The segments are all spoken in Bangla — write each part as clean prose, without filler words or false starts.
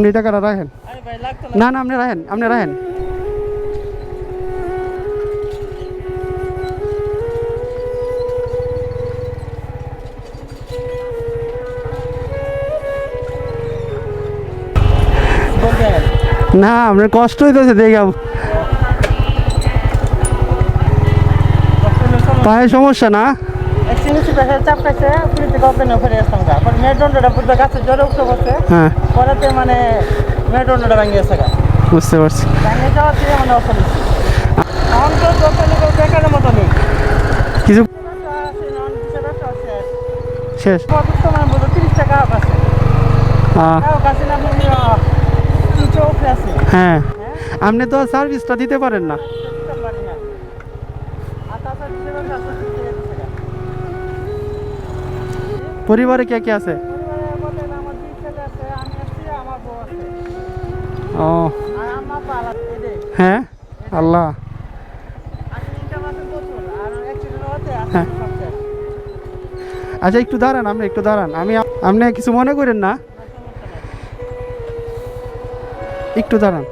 আপনি টাকাটা রাখেন। না না আপনি রাখেন, আপনি রাখেন। না আপনার কষ্ট হইতেছে দেখে, পায়ে সমস্যা না? হ্যাঁ মানে মেরুদণ্ডটা ভেঙে গেছে, বুঝতে পারছি। ভেঙে যাওয়ার থেকে মানে অসুবিধা এখন তো বেকারের মতো নেই, কিছু শেষ। মানে বুঝো 30 টাকা আছে, কাছে না চোখ আছে। হ্যাঁ আপনি তো সার্ভিসটা দিতে পারেন না। পরিবারে কে কে আছে? ও হ্যাঁ আল্লাহ। হ্যাঁ আচ্ছা একটু দাঁড়ান, আপনি একটু দাঁড়ান, আপনি কিছু মনে করেন না, একটু দাঁড়ান।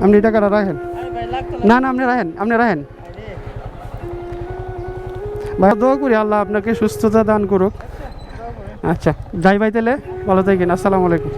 আপনি টাকাটা রাখেন। না না আপনি রাখেন, আপনি রাখেন। ভাই দোয়া করি আল্লাহ আপনাকে সুস্থতা দান করুক। আচ্ছা যাই ভাই, তাহলে ভালো থাকেন। আসসালামু আলাইকুম।